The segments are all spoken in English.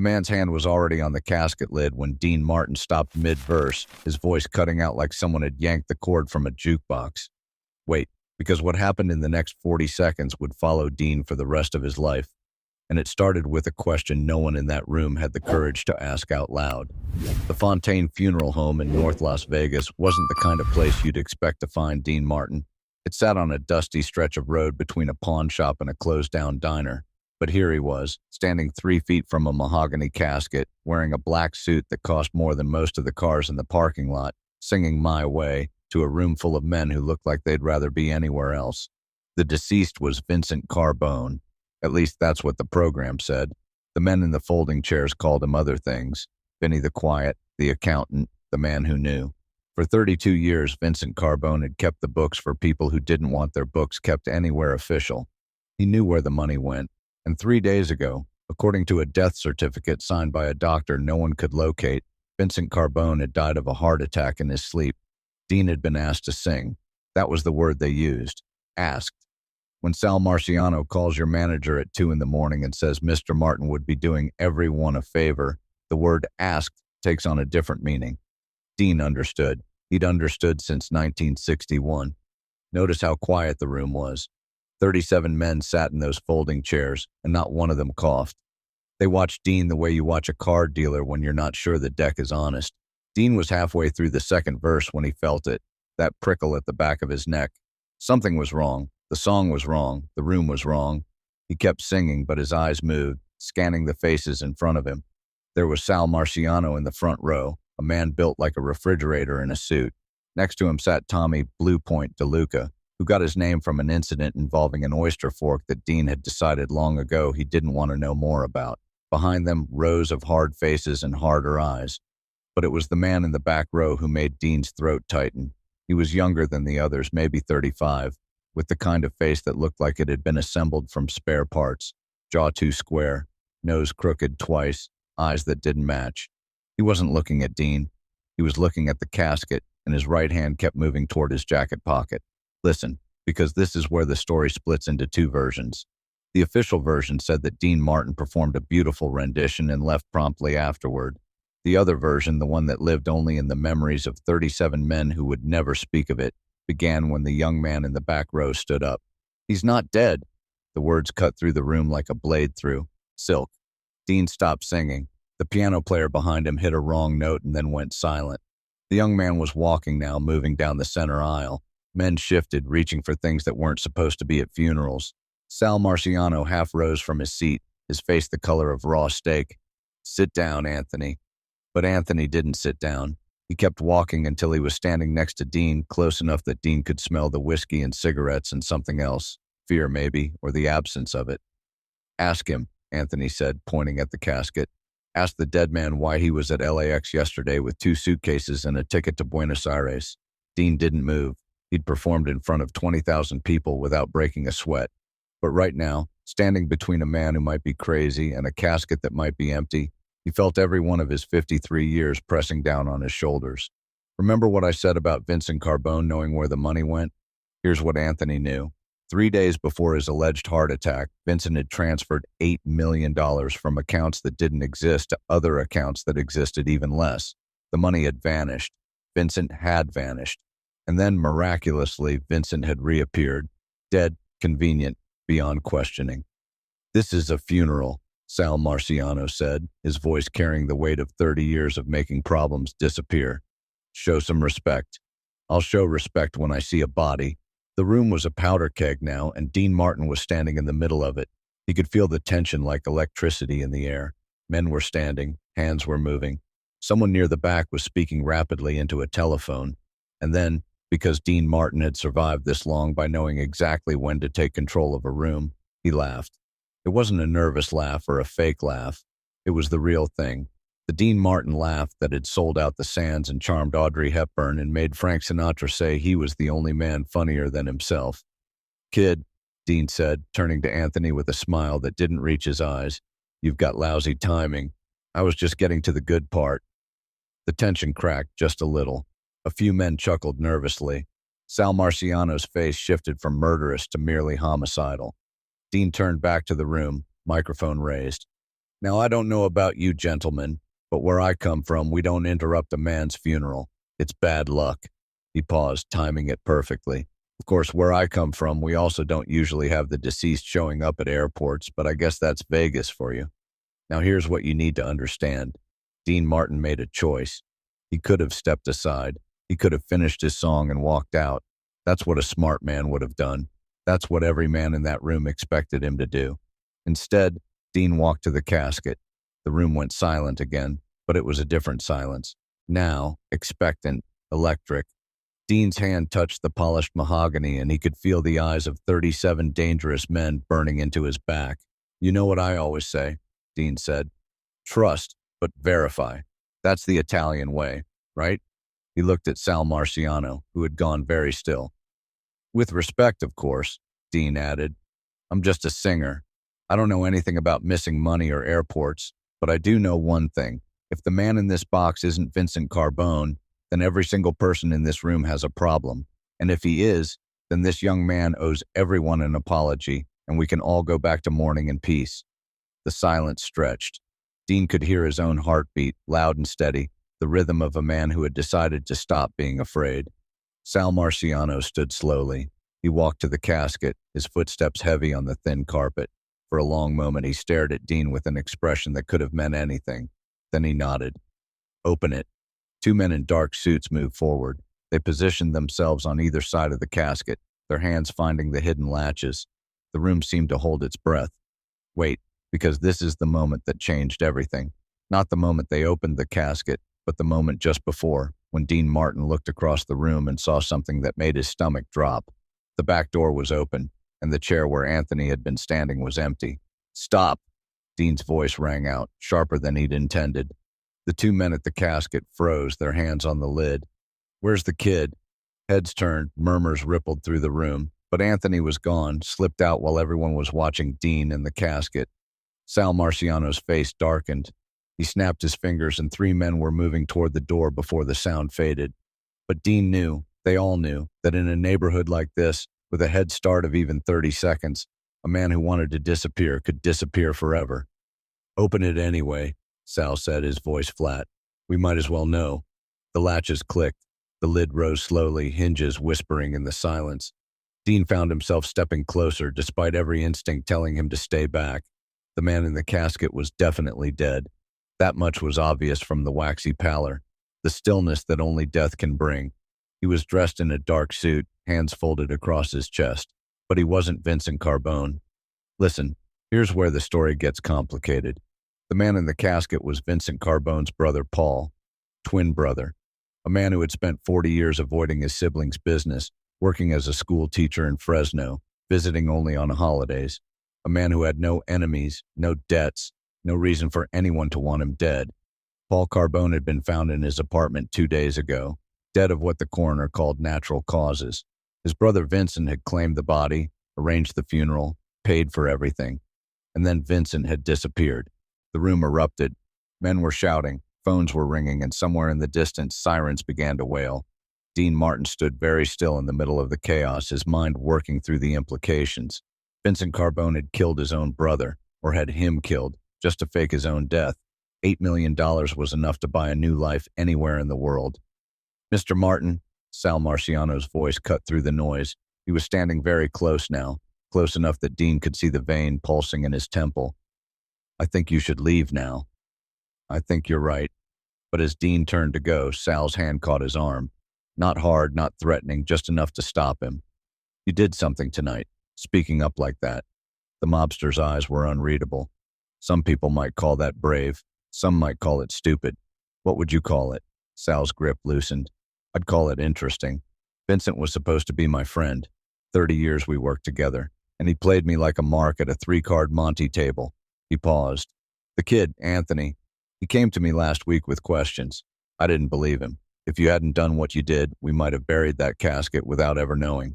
The man's hand was already on the casket lid when Dean Martin stopped mid-verse, his voice cutting out like someone had yanked the cord from a jukebox. Wait, because what happened in the next 40 seconds would follow Dean for the rest of his life. And it started with a question no one in that room had the courage to ask out loud. The Fontaine Funeral Home in North Las Vegas wasn't the kind of place you'd expect to find Dean Martin. It sat on a dusty stretch of road between a pawn shop and a closed-down diner. But here he was, standing 3 feet from a mahogany casket, wearing a black suit that cost more than most of the cars in the parking lot, singing My Way to a room full of men who looked like they'd rather be anywhere else. The deceased was Vincent Carbone. At least that's what the program said. The men in the folding chairs called him other things. Vinny the Quiet, the accountant, the man who knew. For 32 years, Vincent Carbone had kept the books for people who didn't want their books kept anywhere official. He knew where the money went. And 3 days ago, according to a death certificate signed by a doctor no one could locate, Vincent Carbone had died of a heart attack in his sleep. Dean had been asked to sing. That was the word they used. Asked. When Sal Marciano calls your manager at 2 in the morning and says Mr. Martin would be doing everyone a favor, the word asked takes on a different meaning. Dean understood. He'd understood since 1961. Notice how quiet the room was. 37 men sat in those folding chairs, and not one of them coughed. They watched Dean the way you watch a card dealer when you're not sure the deck is honest. Dean was halfway through the second verse when he felt it, that prickle at the back of his neck. Something was wrong. The song was wrong. The room was wrong. He kept singing, but his eyes moved, scanning the faces in front of him. There was Sal Marciano in the front row, a man built like a refrigerator in a suit. Next to him sat Tommy Blue Point DeLuca, who got his name from an incident involving an oyster fork that Dean had decided long ago he didn't want to know more about. Behind them, rows of hard faces and harder eyes. But it was the man in the back row who made Dean's throat tighten. He was younger than the others, maybe 35, with the kind of face that looked like it had been assembled from spare parts, jaw too square, nose crooked twice, eyes that didn't match. He wasn't looking at Dean. He was looking at the casket, and his right hand kept moving toward his jacket pocket. Listen, because this is where the story splits into 2 versions. The official version said that Dean Martin performed a beautiful rendition and left promptly afterward. The other version, the one that lived only in the memories of 37 men who would never speak of it, began when the young man in the back row stood up. He's not dead. The words cut through the room like a blade through silk. Dean stopped singing. The piano player behind him hit a wrong note and then went silent. The young man was walking now, moving down the center aisle. Men shifted, reaching for things that weren't supposed to be at funerals. Sal Marciano half rose from his seat, his face the color of raw steak. Sit down, Anthony. But Anthony didn't sit down. He kept walking until he was standing next to Dean, close enough that Dean could smell the whiskey and cigarettes and something else. Fear, maybe, or the absence of it. Ask him, Anthony said, pointing at the casket. Ask the dead man why he was at LAX yesterday with 2 suitcases and a ticket to Buenos Aires. Dean didn't move. He'd performed in front of 20,000 people without breaking a sweat. But right now, standing between a man who might be crazy and a casket that might be empty, he felt every one of his 53 years pressing down on his shoulders. Remember what I said about Vincent Carbone knowing where the money went? Here's what Anthony knew. 3 days before his alleged heart attack, Vincent had transferred $8 million from accounts that didn't exist to other accounts that existed even less. The money had vanished. Vincent had vanished. And then, miraculously, Vincent had reappeared. Dead, convenient, beyond questioning. This is a funeral, Sal Marciano said, his voice carrying the weight of 30 years of making problems disappear. Show some respect. I'll show respect when I see a body. The room was a powder keg now, and Dean Martin was standing in the middle of it. He could feel the tension like electricity in the air. Men were standing, hands were moving. Someone near the back was speaking rapidly into a telephone. And then, because Dean Martin had survived this long by knowing exactly when to take control of a room, he laughed. It wasn't a nervous laugh or a fake laugh. It was the real thing. The Dean Martin laugh that had sold out the Sands and charmed Audrey Hepburn and made Frank Sinatra say he was the only man funnier than himself. Kid, Dean said, turning to Anthony with a smile that didn't reach his eyes, you've got lousy timing. I was just getting to the good part. The tension cracked just a little. A few men chuckled nervously. Sal Marciano's face shifted from murderous to merely homicidal. Dean turned back to the room, microphone raised. Now, I don't know about you gentlemen, but where I come from, we don't interrupt a man's funeral. It's bad luck. He paused, timing it perfectly. Of course, where I come from, we also don't usually have the deceased showing up at airports, but I guess that's Vegas for you. Now, here's what you need to understand. Dean Martin made a choice. He could have stepped aside. He could have finished his song and walked out. That's what a smart man would have done. That's what every man in that room expected him to do. Instead, Dean walked to the casket. The room went silent again, but it was a different silence. Now, expectant, electric. Dean's hand touched the polished mahogany, and he could feel the eyes of 37 dangerous men burning into his back. You know what I always say, Dean said. Trust, but verify. That's the Italian way, right? He looked at Sal Marciano, who had gone very still. With respect, of course, Dean added. I'm just a singer. I don't know anything about missing money or airports, but I do know one thing. If the man in this box isn't Vincent Carbone, then every single person in this room has a problem. And if he is, then this young man owes everyone an apology, and we can all go back to mourning in peace. The silence stretched. Dean could hear his own heartbeat, loud and steady, the rhythm of a man who had decided to stop being afraid. Sal Marciano stood slowly. He walked to the casket, his footsteps heavy on the thin carpet. For a long moment he stared at Dean with an expression that could have meant anything. Then he nodded. Open it. Two men in dark suits moved forward. They positioned themselves on either side of the casket, their hands finding the hidden latches. The room seemed to hold its breath. Wait, because this is the moment that changed everything. Not the moment they opened the casket, but the moment just before, when Dean Martin looked across the room and saw something that made his stomach drop. The back door was open, and the chair where Anthony had been standing was empty. Stop! Dean's voice rang out, sharper than he'd intended. The two men at the casket froze, their hands on the lid. Where's the kid? Heads turned, murmurs rippled through the room, but Anthony was gone, slipped out while everyone was watching Dean in the casket. Sal Marciano's face darkened. He snapped his fingers and three men were moving toward the door before the sound faded. But Dean knew, they all knew, that in a neighborhood like this, with a head start of even 30 seconds, a man who wanted to disappear could disappear forever. Open it anyway, Sal said, his voice flat. We might as well know. The latches clicked. The lid rose slowly, hinges whispering in the silence. Dean found himself stepping closer, despite every instinct telling him to stay back. The man in the casket was definitely dead. That much was obvious from the waxy pallor, the stillness that only death can bring. He was dressed in a dark suit, hands folded across his chest. But he wasn't Vincent Carbone. Listen, here's where the story gets complicated. The man in the casket was Vincent Carbone's brother Paul, twin brother, a man who had spent 40 years avoiding his siblings' business, working as a school teacher in Fresno, visiting only on holidays, a man who had no enemies, no debts, no reason for anyone to want him dead. Paul Carbone had been found in his apartment 2 days ago, dead of what the coroner called natural causes. His brother Vincent had claimed the body, arranged the funeral, paid for everything. And then Vincent had disappeared. The room erupted. Men were shouting, phones were ringing, and somewhere in the distance, sirens began to wail. Dean Martin stood very still in the middle of the chaos, his mind working through the implications. Vincent Carbone had killed his own brother, or had him killed, just to fake his own death. $8 million was enough to buy a new life anywhere in the world. Mr. Martin, Sal Marciano's voice cut through the noise. He was standing very close now, close enough that Dean could see the vein pulsing in his temple. I think you should leave now. I think you're right. But as Dean turned to go, Sal's hand caught his arm. Not hard, not threatening, just enough to stop him. You did something tonight, speaking up like that. The mobster's eyes were unreadable. Some people might call that brave. Some might call it stupid. What would you call it? Sal's grip loosened. I'd call it interesting. Vincent was supposed to be my friend. 30 years we worked together, and he played me like a mark at a 3-card Monte table. He paused. The kid, Anthony, he came to me last week with questions. I didn't believe him. If you hadn't done what you did, we might have buried that casket without ever knowing.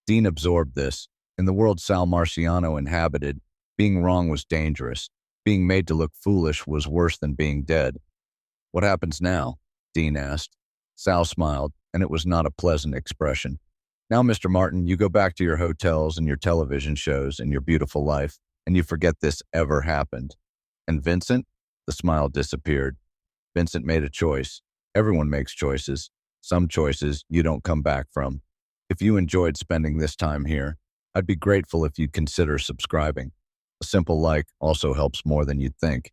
Dean absorbed this. In the world Sal Marciano inhabited, being wrong was dangerous. Being made to look foolish was worse than being dead. What happens now? Dean asked. Sal smiled, and it was not a pleasant expression. Now, Mr. Martin, you go back to your hotels and your television shows and your beautiful life, and you forget this ever happened. And Vincent? The smile disappeared. Vincent made a choice. Everyone makes choices. Some choices you don't come back from. If you enjoyed spending this time here, I'd be grateful if you'd consider subscribing. A simple like also helps more than you'd think.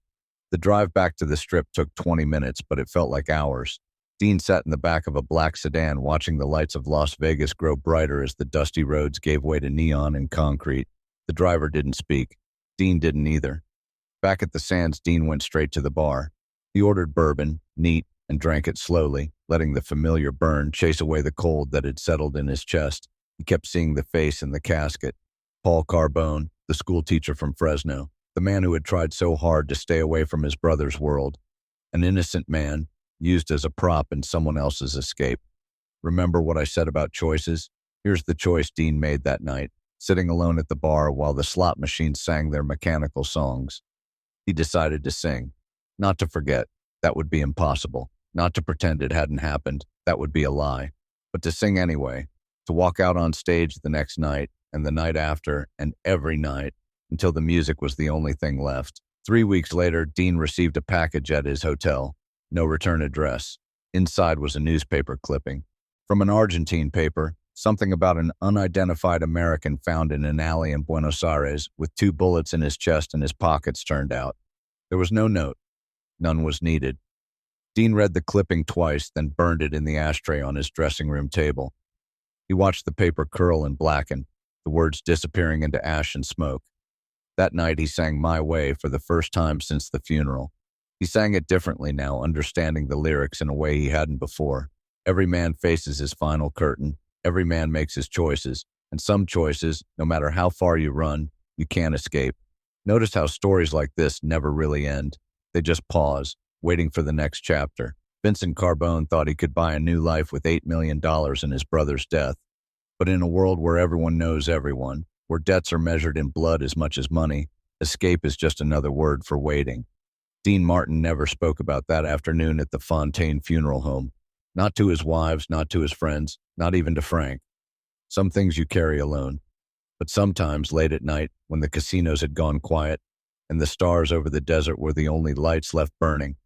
The drive back to the strip took 20 minutes, but it felt like hours. Dean sat in the back of a black sedan watching the lights of Las Vegas grow brighter as the dusty roads gave way to neon and concrete. The driver didn't speak. Dean didn't either. Back at the Sands, Dean went straight to the bar. He ordered bourbon, neat, and drank it slowly, letting the familiar burn chase away the cold that had settled in his chest. He kept seeing the face in the casket. Paul Carbone, the schoolteacher from Fresno, the man who had tried so hard to stay away from his brother's world. An innocent man, used as a prop in someone else's escape. Remember what I said about choices? Here's the choice Dean made that night, sitting alone at the bar while the slot machines sang their mechanical songs. He decided to sing. Not to forget, that would be impossible. Not to pretend it hadn't happened, that would be a lie. But to sing anyway, to walk out on stage the next night, and the night after, and every night, until the music was the only thing left. 3 weeks later, Dean received a package at his hotel. No return address. Inside was a newspaper clipping. From an Argentine paper, something about an unidentified American found in an alley in Buenos Aires with 2 bullets in his chest and his pockets turned out. There was no note. None was needed. Dean read the clipping twice, then burned it in the ashtray on his dressing room table. He watched the paper curl and blacken, the words disappearing into ash and smoke. That night he sang My Way for the first time since the funeral. He sang it differently now, understanding the lyrics in a way he hadn't before. Every man faces his final curtain. Every man makes his choices. And some choices, no matter how far you run, you can't escape. Notice how stories like this never really end. They just pause, waiting for the next chapter. Vincent Carbone thought he could buy a new life with $8 million in his brother's death. But in a world where everyone knows everyone, where debts are measured in blood as much as money, escape is just another word for waiting. Dean Martin never spoke about that afternoon at the Fontaine funeral home. Not to his wives, not to his friends, not even to Frank. Some things you carry alone. But sometimes, late at night, when the casinos had gone quiet, and the stars over the desert were the only lights left burning,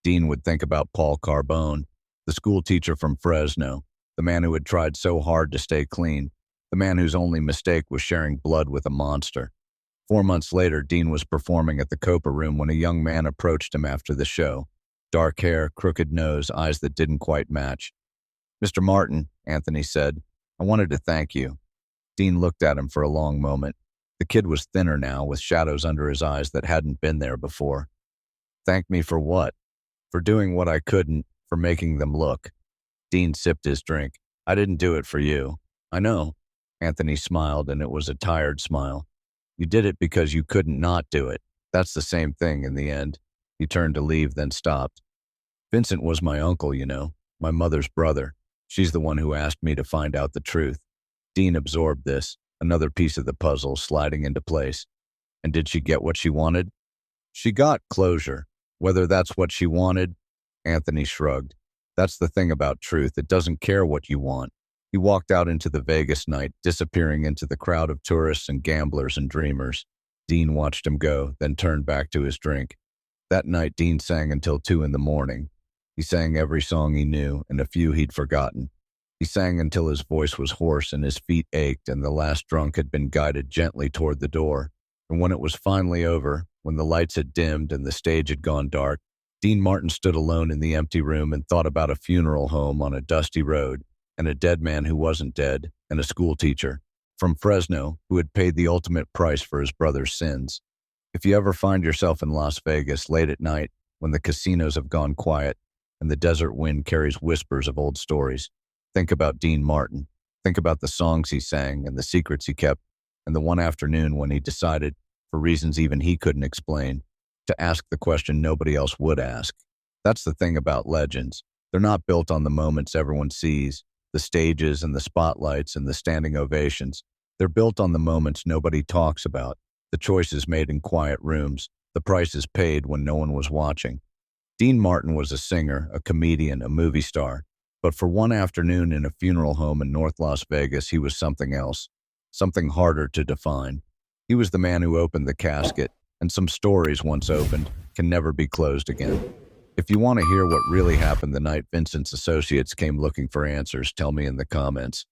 Dean would think about Paul Carbone, the schoolteacher from Fresno, the man who had tried so hard to stay clean, the man whose only mistake was sharing blood with a monster. 4 months later, Dean was performing at the Copa Room when a young man approached him after the show. Dark hair, crooked nose, eyes that didn't quite match. "Mr. Martin," Anthony said, "I wanted to thank you." Dean looked at him for a long moment. The kid was thinner now, with shadows under his eyes that hadn't been there before. "Thank me for what?" "For doing what I couldn't, for making them look." Dean sipped his drink. "I didn't do it for you." "I know." Anthony smiled, and it was a tired smile. "You did it because you couldn't not do it. That's the same thing in the end." He turned to leave, then stopped. "Vincent was my uncle, you know, my mother's brother. She's the one who asked me to find out the truth." Dean absorbed this, another piece of the puzzle sliding into place. "And did she get what she wanted?" "She got closure. Whether that's what she wanted?" Anthony shrugged. "That's the thing about truth. It doesn't care what you want." He walked out into the Vegas night, disappearing into the crowd of tourists and gamblers and dreamers. Dean watched him go, then turned back to his drink. That night, Dean sang until 2 in the morning. He sang every song he knew, and a few he'd forgotten. He sang until his voice was hoarse and his feet ached, and the last drunk had been guided gently toward the door. And when it was finally over, when the lights had dimmed and the stage had gone dark, Dean Martin stood alone in the empty room and thought about a funeral home on a dusty road, and a dead man who wasn't dead, and a schoolteacher from Fresno who had paid the ultimate price for his brother's sins. If you ever find yourself in Las Vegas late at night, when the casinos have gone quiet and the desert wind carries whispers of old stories, think about Dean Martin. Think about the songs he sang and the secrets he kept, and the one afternoon when he decided, for reasons even he couldn't explain, to ask the question nobody else would ask. That's the thing about legends. They're not built on the moments everyone sees, the stages and the spotlights and the standing ovations. They're built on the moments nobody talks about, the choices made in quiet rooms, the prices paid when no one was watching. Dean Martin was a singer, a comedian, a movie star, but for one afternoon in a funeral home in North Las Vegas, he was something else, something harder to define. He was the man who opened the casket, and some stories once opened can never be closed again. If you want to hear what really happened the night Vincent's associates came looking for answers, tell me in the comments.